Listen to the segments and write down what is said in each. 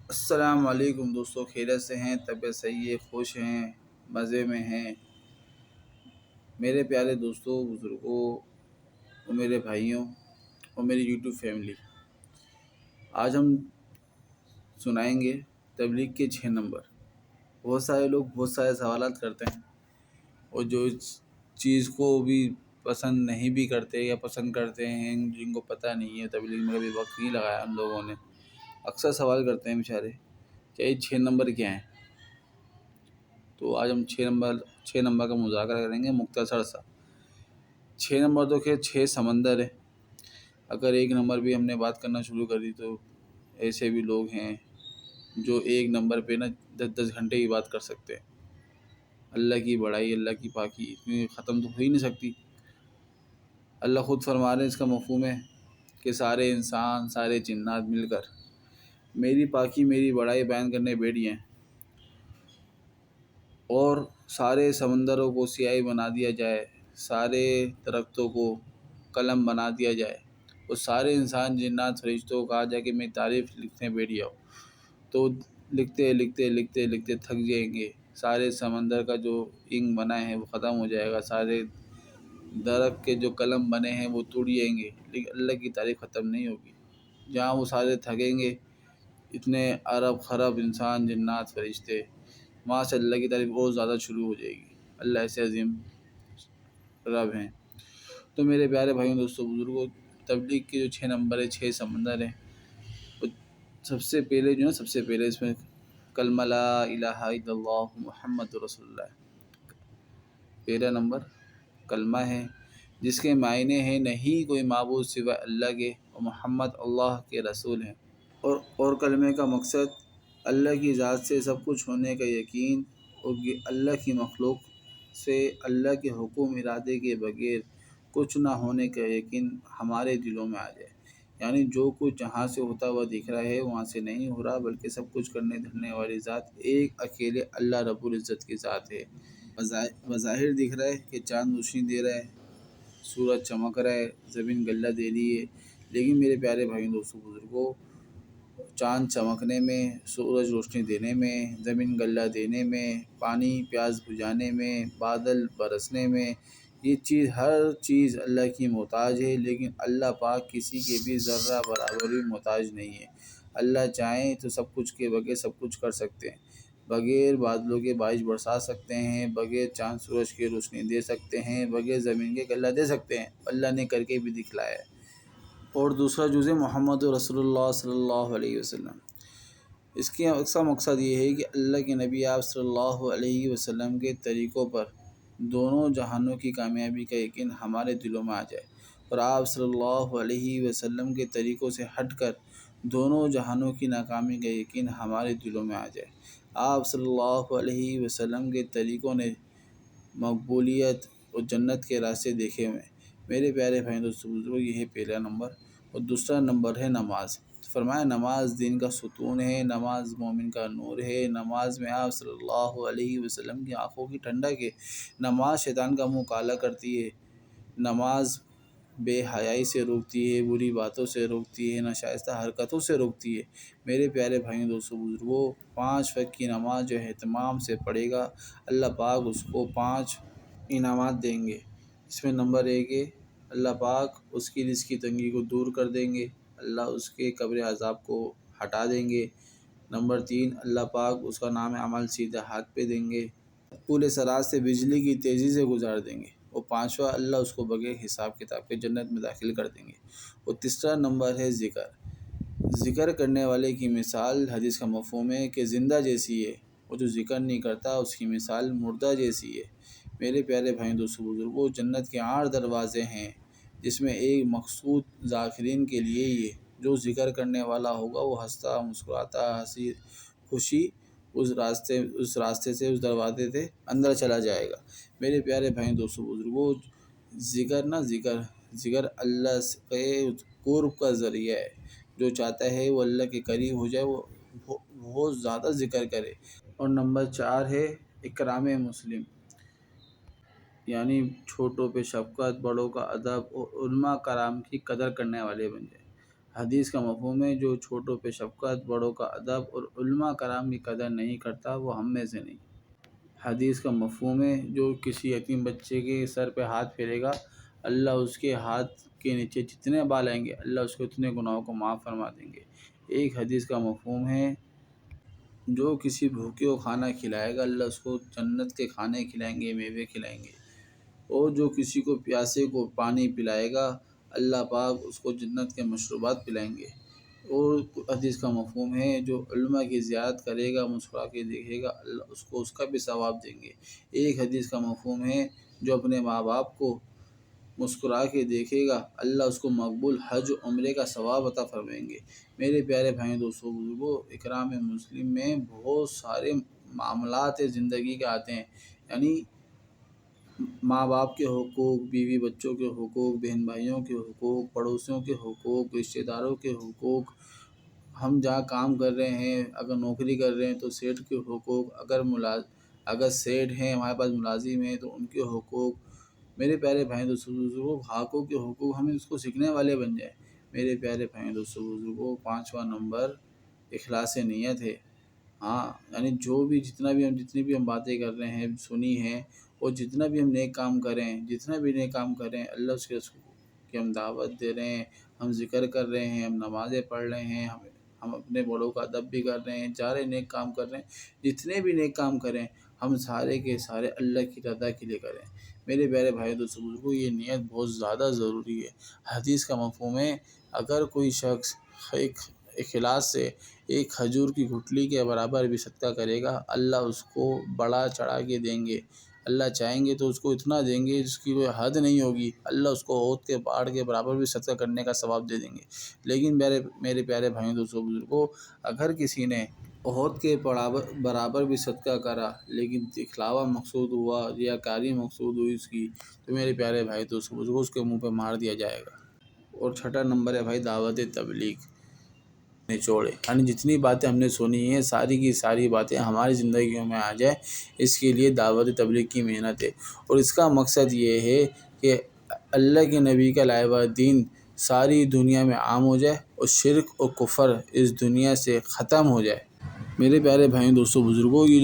السلام علیکم دوستوں، خیریت سے ہیں؟ طبیعت صحیح ہے؟ خوش ہیں؟ مزے میں ہیں؟ میرے پیارے دوستوں، بزرگوں اور میرے بھائیوں اور میری یوٹیوب فیملی، آج ہم سنائیں گے تبلیغ کے 6 نمبر۔ بہت سارے لوگ بہت سارے سوالات کرتے ہیں، اور جو اس چیز کو بھی پسند نہیں بھی کرتے یا پسند کرتے ہیں، جن کو پتہ نہیں ہے، تبلیغ میں کبھی وقت نہیں لگایا ان لوگوں نے، اکثر سوال کرتے ہیں بیچارے کہ یہ 6 نمبر کیا ہیں۔ تو آج ہم 6 نمبر کا مذاکرہ کریں گے، مختصر سا۔ 6 نمبر تو خیر 6 سمندر ہے۔ اگر 1 نمبر بھی ہم نے بات کرنا شروع کر دی تو ایسے بھی لوگ ہیں جو 1 نمبر پہ نا 10 10 گھنٹے کی بات کر سکتے ہیں۔ اللہ کی بڑائی، اللہ کی پاکی اتنی ختم تو ہو ہی نہیں سکتی۔ اللہ خود فرما رہے ہیں، اس کا مفہوم ہے کہ سارے انسان، سارے جنات مل کر میری پاکی، میری بڑائی بیان کرنے بیٹھ گئے ہیں، اور سارے سمندروں کو سیاہی بنا دیا جائے، سارے درختوں کو قلم بنا دیا جائے، اور سارے انسان جنات فرشتوں کو کہا جائے کہ میری تعریف لکھنے بیٹھ جاؤ، تو لکھتے لکھتے لکھتے لکھتے تھک جائیں گے۔ سارے سمندر کا جو انک بنا ہے وہ ختم ہو جائے گا، سارے درخت کے جو قلم بنے ہیں وہ ٹوٹ جائیں گے، لیکن اللہ کی تعریف ختم نہیں ہوگی۔ جہاں وہ سارے تھکیں گے، اتنے ارب خرب انسان، جنات، فرشتے، وہاں سے اللہ کی تعریف اور زیادہ شروع ہو جائے گی۔ اللہ ایسے عظیم رب ہیں۔ تو میرے پیارے بھائیوں، دوستوں، بزرگوں، تبلیغ کے جو 6 نمبر ہے، 6 سمندر ہیں، وہ سب سے پہلے جو ہے، سب سے پہلے اس میں کلمہ لا الہ الا اللہ محمد رسول اللہ، پہلا نمبر کلمہ ہے جس کے معنی ہیں نہیں کوئی معبود سوائے اللہ کے، اور محمد اللہ کے رسول ہیں۔ اور کلمے کا مقصد اللہ کی ذات سے سب کچھ ہونے کا یقین، اور اللہ کی مخلوق سے اللہ کے حکم ارادے کے بغیر کچھ نہ ہونے کا یقین ہمارے دلوں میں آ جائے۔ یعنی جو کچھ جہاں سے ہوتا ہوا دکھ رہا ہے وہاں سے نہیں ہو رہا، بلکہ سب کچھ کرنے دھرنے والی ذات ایک اکیلے اللہ رب العزت کی ذات ہے۔ بظاہر دکھ رہا ہے کہ چاند روشنی دے رہا ہے، سورج چمک رہا ہے، زمین گلہ دے رہی ہے، لیکن میرے پیارے بھائیوں، دوستوں، بزرگوں، چاند چمکنے میں، سورج روشنی دینے میں، زمین گلہ دینے میں، پانی پیاس بجھانے میں، بادل برسنے میں، یہ چیز، ہر چیز اللہ کی محتاج ہے، لیکن اللہ پاک کسی کے بھی ذرہ برابر بھی محتاج نہیں ہے۔ اللہ چاہیں تو سب کچھ کے بغیر سب کچھ کر سکتے ہیں، بغیر بادلوں کے بارش برسا سکتے ہیں، بغیر چاند سورج کی روشنی دے سکتے ہیں، بغیر زمین کے غلہ دے سکتے ہیں، اللہ نے کر کے بھی دکھلایا ہے۔ اور دوسرا جز ہے محمد رسول اللہ صلی اللہ علیہ وسلم۔ اس کا مقصد یہ ہے کہ اللہ کے نبی آپ صلی اللہ علیہ وسلم کے طریقوں پر دونوں جہانوں کی کامیابی کا یقین ہمارے دلوں میں آ جائے، اور آپ صلی اللہ علیہ وسلم کے طریقوں سے ہٹ کر دونوں جہانوں کی ناکامی کا یقین ہمارے دلوں میں آ جائے۔ آپ صلی اللہ علیہ وسلم کے طریقوں نے مقبولیت اور جنت کے راستے دیکھے ہوئے ہیں۔ میرے پیارے بھائی، دوستوں، بزرگوں، یہ ہے پہلا نمبر۔ اور دوسرا نمبر ہے نماز۔ فرمایا نماز دین کا ستون ہے، نماز مومن کا نور ہے، نماز میں آپ صلی اللہ علیہ وسلم کی آنکھوں کی ٹھنڈک ہے، نماز شیطان کا منہ کالا کرتی ہے، نماز بے حیائی سے روکتی ہے، بری باتوں سے روکتی ہے، ناشائستہ حرکتوں سے روکتی ہے۔ میرے پیارے بھائیوں، دوستوں، بزرگوں، 5 وقت کی نماز جو اہتمام سے پڑھے گا، اللہ پاک اس کو 5 انعامات دیں گے۔ اس میں نمبر 1 ہے، اللہ پاک اس کی رزق کی تنگی کو دور کر دیں گے، اللہ اس کے قبر عذاب کو ہٹا دیں گے۔ نمبر 3، اللہ پاک اس کا نام عمل سیدھا ہاتھ پہ دیں گے، پورے سرات سے بجلی کی تیزی سے گزار دیں گے۔ اور 5واں، اللہ اس کو بغیر حساب کتاب کے جنت میں داخل کر دیں گے۔ اور تیسرا نمبر ہے ذکر۔ ذکر کرنے والے کی مثال، حدیث کا مفہوم ہے کہ زندہ جیسی ہے، وہ جو ذکر نہیں کرتا اس کی مثال مردہ جیسی ہے۔ میرے پیارے بھائیوں، دوستوں، بزرگوں، جنت کے 8 دروازے ہیں، جس میں ایک مقصود ذاکرین کے لیے ہی ہے۔ جو ذکر کرنے والا ہوگا وہ ہنستا مسکراتا، ہنسی خوشی اس راستے سے، اس دروازے سے اندر چلا جائے گا۔ میرے پیارے بھائیوں، دوستوں، بزرگوں، ذکر اللہ کے قرب کا ذریعہ ہے۔ جو چاہتا ہے وہ اللہ کے قریب ہو جائے، وہ بہت زیادہ ذکر کرے۔ اور نمبر 4 ہے اکرام مسلم، یعنی چھوٹوں پہ شفقت، بڑوں کا ادب، اور علماء کرام کی قدر کرنے والے بن جائے۔ حدیث کا مفہوم ہے جو چھوٹوں پہ شفقت، بڑوں کا ادب اور علماء کرام کی قدر نہیں کرتا وہ ہم میں سے نہیں۔ حدیث کا مفہوم ہے جو کسی یتیم بچے کے سر پہ ہاتھ پھیرے گا، اللہ اس کے ہاتھ کے نیچے جتنے بال آئیں گے اللہ اس کو اتنے گناہوں کو معاف فرما دیں گے۔ ایک حدیث کا مفہوم ہے جو کسی بھوکے کو کھانا کھلائے گا اللہ اس کو جنت کے کھانے کھلائیں گے، میوے کھلائیں گے۔ اور جو کسی کو پیاسے کو پانی پلائے گا اللہ پاک اس کو جنت کے مشروبات پلائیں گے۔ اور حدیث کا مفہوم ہے جو علماء کی زیارت کرے گا، مسکرا کے دیکھے گا اللہ اس کو اس کا بھی ثواب دیں گے۔ ایک حدیث کا مفہوم ہے جو اپنے ماں باپ کو مسکرا کے دیکھے گا اللہ اس کو مقبول حج و عمرے کا ثواب عطا فرمائیں گے۔ میرے پیارے بھائیوں دوستوں بزرگوں، اکرام مسلم میں بہت سارے معاملات زندگی کے آتے ہیں، یعنی ماں باپ کے حقوق، بیوی بچوں کے حقوق، بہن بھائیوں کے حقوق، پڑوسیوں کے حقوق، رشتہ داروں کے حقوق، ہم جہاں کام کر رہے ہیں اگر نوکری کر رہے ہیں تو سیٹ کے حقوق، اگر سیٹ ہیں ہمارے پاس ملازم ہیں تو ان کے حقوق۔ میرے پیارے بھائیوں دوستوں بزرگوں، حقوق کے حقوق ہم اس کو سیکھنے والے بن جائیں۔ میرے پیارے بھائیوں دوستوں بزرگوں، 5واں نمبر اخلاص نیت ہے۔ ہاں یعنی جتنی بھی ہم باتیں کر رہے ہیں سنی ہیں، اور جتنا بھی ہم نیک کام کریں اللہ اس کے رسول کی ہم دعوت دے رہے ہیں، ہم ذکر کر رہے ہیں، ہم نمازیں پڑھ رہے ہیں، ہم اپنے بڑوں کا ادب بھی کر رہے ہیں، سارے نیک کام کر رہے ہیں، جتنے بھی نیک کام کریں ہم سارے کے سارے اللہ کی رضا کے لیے کریں۔ میرے پیارے بھائی دوستوں بزرگوں، یہ نیت بہت زیادہ ضروری ہے۔ حدیث کا مفہوم ہے اگر کوئی شخص اخلاص سے ایک کھجور کی گٹھلی کے برابر بھی صدقہ کرے گا اللہ اس کو بڑا چڑھا کے دیں گے۔ اللہ چاہیں گے تو اس کو اتنا دیں گے جس کی کوئی حد نہیں ہوگی، اللہ اس کو احد کے پہاڑ کے برابر بھی صدقہ کرنے کا ثواب دے دیں گے۔ لیکن میرے پیارے بھائیوں دوستوں بزرگوں، اگر کسی نے احد کے برابر بھی صدقہ کرا لیکن دکھلاوا مقصود ہوا، ریاکاری مقصود ہوئی اس کی، تو میرے پیارے بھائی دوستوں بزرگوں اس کے منہ پہ مار دیا جائے گا۔ اور 6واں نمبر ہے بھائی دعوت تبلیغ نچوڑے، یعنی جتنی باتیں ہم نے سنی ہیں ساری کی ساری باتیں ہماری زندگیوں میں آ جائیں، اس کے لیے دعوت تبلیغ کی محنت ہے۔ اور اس کا مقصد یہ ہے کہ اللہ کے نبی کا لائے ہوا دین ساری دنیا میں عام ہو جائے اور شرک اور کفر اس دنیا سے ختم ہو جائے۔ میرے پیارے بھائیوں دوستوں بزرگوں، یہ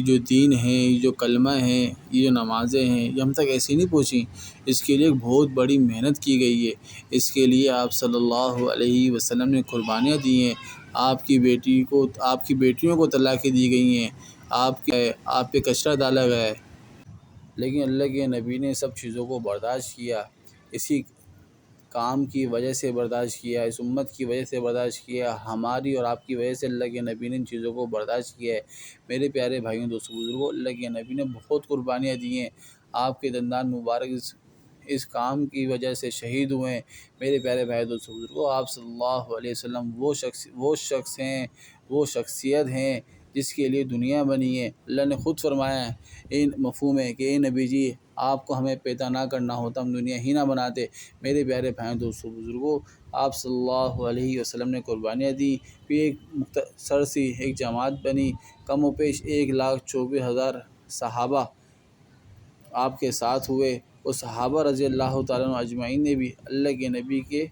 جو دین ہے، یہ جو کلمہ ہے، یہ جو نمازیں ہیں، یہ ہم تک ایسے نہیں پہنچیں، اس کے لیے ایک بہت بڑی محنت کی گئی ہے۔ اس کے لیے آپ صلی اللہ علیہ وسلم نے قربانیاں دی ہیں، آپ کی بیٹیوں کو طلاقیں دی گئی ہیں، آپ پہ کچرا ڈالا گیا ہے، لیکن اللہ کے نبی نے سب چیزوں کو برداشت کیا، اسی کام کی وجہ سے برداشت کیا، اس امت کی وجہ سے برداشت کیا، ہماری اور آپ کی وجہ سے اللہ کے نبی نے ان چیزوں کو برداشت کیا ہے۔ میرے پیارے بھائیوں دوستوں بزرگوں، اللہ کے نبی نے بہت قربانیاں دی ہیں، آپ کے دندان مبارک اس کام کی وجہ سے شہید ہوئے ہیں۔ میرے پیارے بھائی دوستوں بزرگوں، آپ صلی اللہ علیہ وسلم وہ شخص ہیں، وہ شخصیت ہیں جس کے لیے دنیا بنی ہے۔ اللہ نے خود فرمایا ہے، مفہوم ہے کہ اے نبی جی آپ کو ہمیں پیدا نہ کرنا ہوتا ہم دنیا ہی نہ بناتے۔ میرے پیارے بھائیوں دوستوں بزرگوں، آپ صلی اللہ علیہ وسلم نے قربانیاں دی، پھر ایک مختصر سی ایک جماعت بنی، کم و بیش 1,24,000 صحابہ آپ کے ساتھ ہوئے، اور صحابہ رضی اللہ تعالیٰ عنہ اجمعین نے بھی اللہ کے نبی کے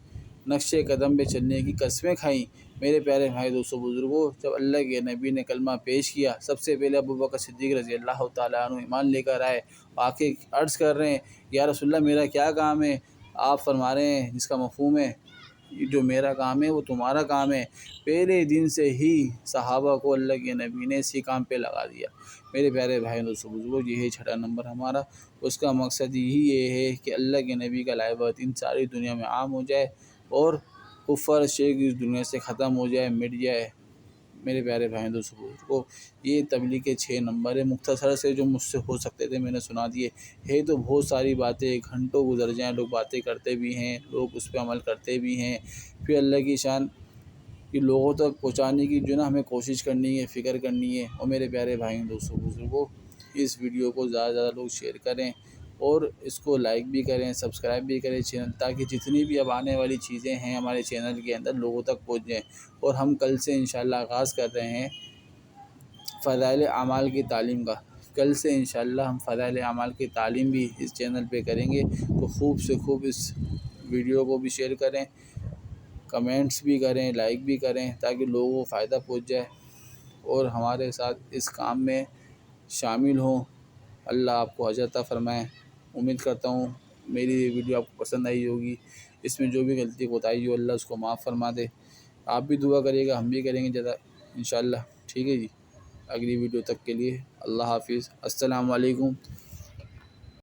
نقش قدم پہ چلنے کی قسمیں کھائیں۔ میرے پیارے بھائی دوستوں بزرگوں، جب اللہ کے نبی نے کلمہ پیش کیا سب سے پہلے ابوبکر صدیق رضی اللہ تعالیٰ عنہ ایمان لے کر آئے، آ کے عرض کر رہے ہیں یا رسول اللہ میرا کیا کام ہے؟ آپ فرما رہے ہیں جس کا مفہوم ہے جو میرا کام ہے وہ تمہارا کام ہے۔ پہلے دن سے ہی صحابہ کو اللہ کے نبی نے اسی کام پہ لگا دیا۔ میرے پیارے بھائی دوستوں بزرگوں، یہ ہے 6واں نمبر ہمارا، اس کا مقصد یہی یہ ہے کہ اللہ کے نبی کا لائے ہوا دین ساری دنیا میں عام ہو جائے اور کفر شرک اس دنیا سے ختم ہو جائے، مٹ جائے۔ میرے پیارے بھائی دوستوں بزرگوں، یہ تبلیغ کے 6 نمبر ہے، مختصر سے جو مجھ سے ہو سکتے تھے میں نے سنا دیے ہے۔ تو بہت ساری باتیں گھنٹوں گزر جائیں، لوگ باتیں کرتے بھی ہیں، لوگ اس پہ عمل کرتے بھی ہیں، پھر اللہ کی شان کہ لوگوں تک پہنچانے کی جو نا ہمیں کوشش کرنی ہے، فکر کرنی ہے۔ اور میرے پیارے بھائیوں دوستوں بزرگوں، اس ویڈیو کو زیادہ سے زیادہ لوگ شیئر کریں اور اس کو لائک بھی کریں، سبسکرائب بھی کریں چینل، تاکہ جتنی بھی اب آنے والی چیزیں ہیں ہمارے چینل کے اندر لوگوں تک پہنچ جائیں۔ اور ہم کل سے انشاءاللہ آغاز کر رہے ہیں فضائل اعمال کی تعلیم کا۔ کل سے انشاءاللہ ہم فضائل اعمال کی تعلیم بھی اس چینل پہ کریں گے، تو خوب سے خوب اس ویڈیو کو بھی شیئر کریں کمنٹس بھی کریں، لائک بھی کریں، تاکہ لوگوں کو فائدہ پہنچ جائے اور ہمارے ساتھ اس کام میں شامل ہوں۔ اللہ آپ کو اجر عطا فرمائے۔ امید کرتا ہوں میری یہ ویڈیو آپ کو پسند آئی ہوگی۔ اس میں جو بھی غلطی کوتاہی ہو اللہ اس کو معاف فرما دے۔ آپ بھی دعا کریے گا، ہم بھی کریں گے جزا انشاءاللہ۔ ٹھیک ہے جی، اگلی ویڈیو تک کے لیے اللہ حافظ، السلام علیکم